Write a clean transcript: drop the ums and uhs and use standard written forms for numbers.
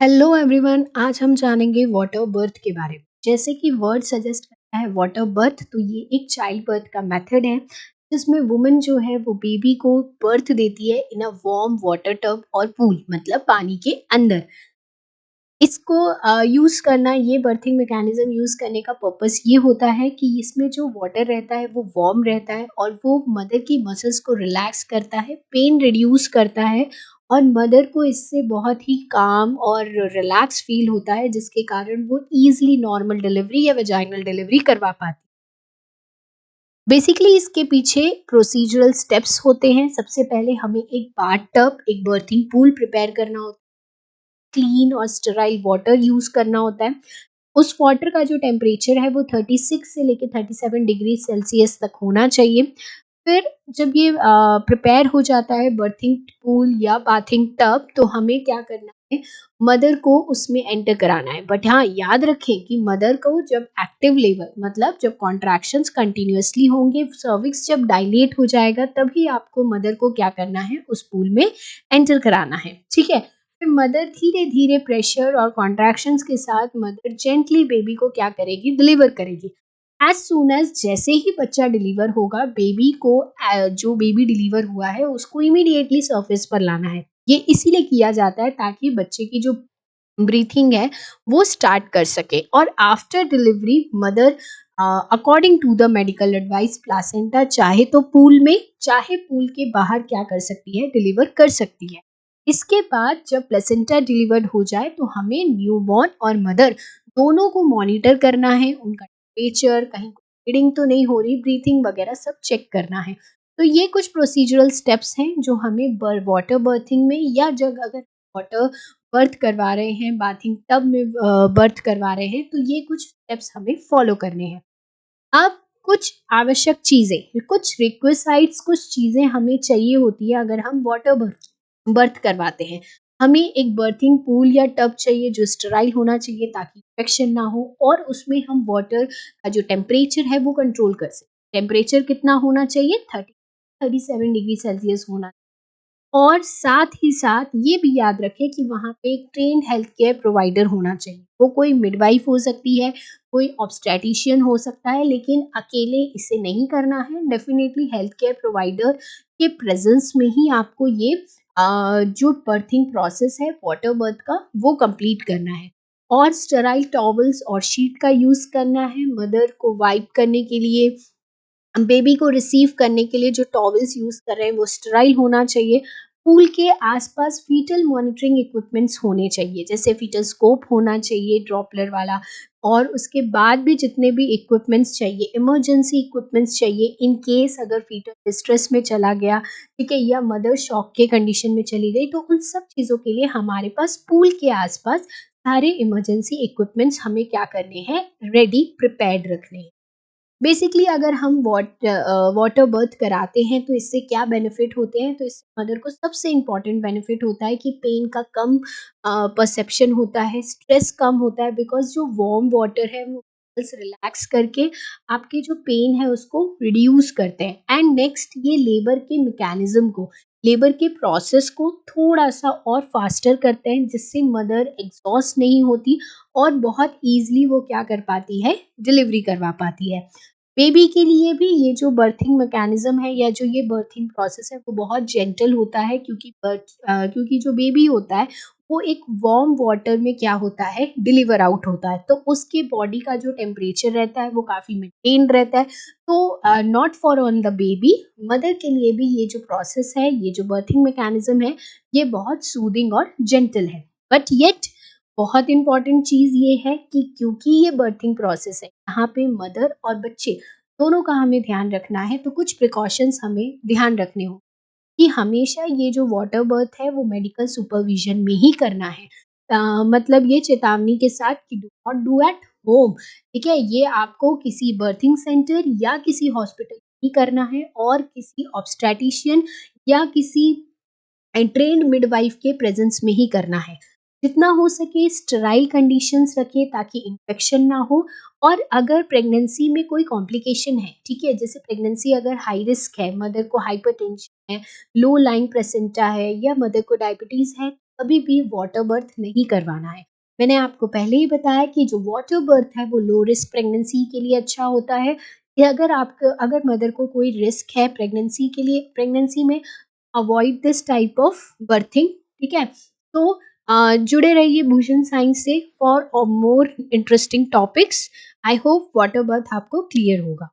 Hello everyone, आज हम जानेंगे वाटर बर्थ के बारे में। जैसे कि वर्ड सजेस्ट करता है वाटर बर्थ, तो ये एक चाइल्ड बर्थ का मेथड है जिसमें वुमन जो है वो बेबी को बर्थ देती है इन अ वार्म वाटर टब और पूल, मतलब पानी के अंदर। इसको यूज़ करना, ये बर्थिंग मैकेनिज्म यूज़ करने का पर्पस ये होता है कि इसमें जो वाटर रहता है वो वार्म रहता है और वो मदर की मसल्स को रिलैक्स करता है, पेन रिड्यूस करता है और मदर को इससे बहुत ही काम और रिलैक्स फील होता है, जिसके कारण वो ईज़िली नॉर्मल डिलीवरी या वेजाइनल डिलीवरी करवा पाती है। बेसिकली इसके पीछे प्रोसीजरल स्टेप्स होते हैं। सबसे पहले हमें एक बाथ टब, एक बर्थिंग पूल प्रिपेयर करना होता है। क्लीन और स्टेराइल वाटर यूज़ करना होता है। उस वाटर का जो टेम्परेचर है वो 36 से लेके 37 डिग्री सेल्सियस तक होना चाहिए। फिर जब ये प्रिपेयर हो जाता है बर्थिंग पूल या बाथिंग टब, तो हमें क्या करना है, मदर को उसमें एंटर कराना है। बट हाँ, याद रखें कि मदर को जब एक्टिव लेबर, मतलब जब कॉन्ट्रैक्शंस कंटिन्यूअसली होंगे, सर्विक्स जब डायलेट हो जाएगा, तभी आपको मदर को क्या करना है, उस पूल में एंटर कराना है। ठीक है। फिर मदर धीरे धीरे प्रेशर और कॉन्ट्रैक्शंस के साथ मदर जेंटली बेबी को क्या करेगी, डिलीवर करेगी। एज सून एज जैसे ही बच्चा डिलीवर होगा, बेबी को जो बेबी डिलीवर हुआ है उसको इमीडिएटली सरफेस पर लाना है। ये इसीलिए किया जाता है ताकि बच्चे की जो ब्रीथिंग है वो स्टार्ट कर सके। और after delivery mother according to the medical advice placenta चाहे तो पूल में, चाहे पूल के बाहर क्या कर सकती है, डिलीवर कर सकती है। इसके बाद जब प्लेसेंटा डिलीवर्ड हो जाए तो हमें न्यूबॉर्न और मदर दोनों को मॉनिटर करना है, उनका टेम्परेचर, कहीं ब्लीडिंग तो नहीं हो रही, ब्रीथिंग वगैरह सब चेक करना है। तो ये कुछ प्रोसीजरल स्टेप्स हैं जो हमें वाटर बर्थिंग में, या जब अगर वाटर बर्थ करवा रहे हैं, बाथिंग टब में बर्थ करवा रहे हैं, तो ये कुछ स्टेप्स हमें फॉलो करने हैं। अब कुछ आवश्यक चीज़ें, कुछ रिक्विसाइट्स, कुछ चीज़ें हमें चाहिए होती है अगर हम वाटर बर्थ बर्थ करवाते हैं। हमें एक बर्थिंग पूल या टब चाहिए जो स्टेराइल होना चाहिए ताकि इन्फेक्शन ना हो, और उसमें हम वाटर का जो टेम्परेचर है वो कंट्रोल कर सकें। टेम्परेचर कितना होना चाहिए? 37 डिग्री सेल्सियस होना। और साथ ही साथ ये भी याद रखें कि वहाँ पे एक ट्रेन्ड हेल्थ केयर प्रोवाइडर होना चाहिए। वो कोई मिडवाइफ हो सकती है, कोई ऑब्स्टेट्रिशियन हो सकता है, लेकिन अकेले इसे नहीं करना है। डेफिनिटली हेल्थ केयर प्रोवाइडर के प्रेजेंस में ही आपको ये जो बर्थिंग प्रोसेस है वाटर बर्थ का वो कंप्लीट करना है। और स्टेराइल टॉवल्स और शीट का यूज़ करना है मदर को वाइप करने के लिए। बेबी को रिसीव करने के लिए जो टॉवल्स यूज़ कर रहे हैं वो स्टेराइल होना चाहिए। पूल के आसपास फीटल मॉनिटरिंग इक्विपमेंट्स होने चाहिए, जैसे फीटल स्कोप होना चाहिए ड्रॉपलर वाला, और उसके बाद भी जितने भी इक्विपमेंट्स चाहिए, इमरजेंसी इक्विपमेंट्स चाहिए इन केस अगर फीटल डिस्ट्रेस में चला गया, ठीक है, या मदर शॉक के कंडीशन में चली गई, तो उन सब चीज़ों के लिए हमारे पास पूल के आसपास सारे इमरजेंसी इक्विपमेंट्स हमें क्या करने हैं, रेडी प्रिपेयर्ड रखने हैं। बेसिकली अगर हम वाटर बर्थ कराते हैं तो इससे क्या बेनिफिट होते हैं, तो इससे मदर को सबसे इम्पॉर्टेंट बेनिफिट होता है कि पेन का कम परसेप्शन होता है, स्ट्रेस कम होता है, बिकॉज जो वार्म वाटर है वो रिलैक्स करके आपके जो पेन है उसको रिड्यूस करते हैं। एंड नेक्स्ट, ये लेबर के मैकेनिज्म को, लेबर के प्रोसेस को थोड़ा सा और फास्टर करते हैं, जिससे मदर एग्जॉस्ट नहीं होती और बहुत ईजिली वो क्या कर पाती है, डिलीवरी करवा पाती है। बेबी के लिए भी ये जो बर्थिंग मैकेनिज्म है या जो ये बर्थिंग प्रोसेस है वो बहुत जेंटल होता है, क्योंकि जो बेबी होता है वो एक वार्म वाटर में क्या होता है, डिलीवर आउट होता है, तो उसके बॉडी का जो टेम्परेचर रहता है वो काफ़ी मेंटेन रहता है। तो not for on the baby, mother के लिए भी ये जो प्रोसेस है, ये जो बर्थिंग मैकेनिज्म है, ये बहुत सूदिंग और जेंटल है। बट येट बहुत इंपॉर्टेंट चीज़ ये है कि क्योंकि ये बर्थिंग प्रोसेस है, यहाँ पे मदर और बच्चे दोनों का हमें ध्यान रखना है, तो कुछ प्रिकॉशंस हमें ध्यान रखने हों कि हमेशा ये जो वाटर बर्थ है वो मेडिकल सुपरविजन में ही करना है। मतलब ये चेतावनी के साथ कि do not do at home, ठीक है? ये आपको किसी बर्थिंग सेंटर या किसी हॉस्पिटल ही करना है, और किसी ऑब्स्टेट्रिशियन या किसी ट्रेन्ड मिडवाइफ के प्रेजेंस में ही करना है। जितना हो सके स्टेराइल कंडीशंस रखें ताकि इन्फेक्शन ना हो। और अगर प्रेगनेंसी में कोई कॉम्प्लिकेशन है, ठीक है, जैसे प्रेगनेंसी अगर हाई रिस्क है, मदर को हाइपरटेंशन है, लो लाइंग प्लेसेंटा है, या मदर को डायबिटीज़ है, कभी भी वाटर बर्थ नहीं करवाना है। मैंने आपको पहले ही बताया कि जो वाटर बर्थ है वो लो रिस्क प्रेगनेंसी के लिए अच्छा होता है। या अगर मदर को कोई रिस्क है प्रेगनेंसी के लिए, प्रेगनेंसी में avoid this type of berthing, ठीक है। तो जुड़े रहिए भूषण साइंस से for more interesting topics. I hope water birth आपको क्लियर होगा।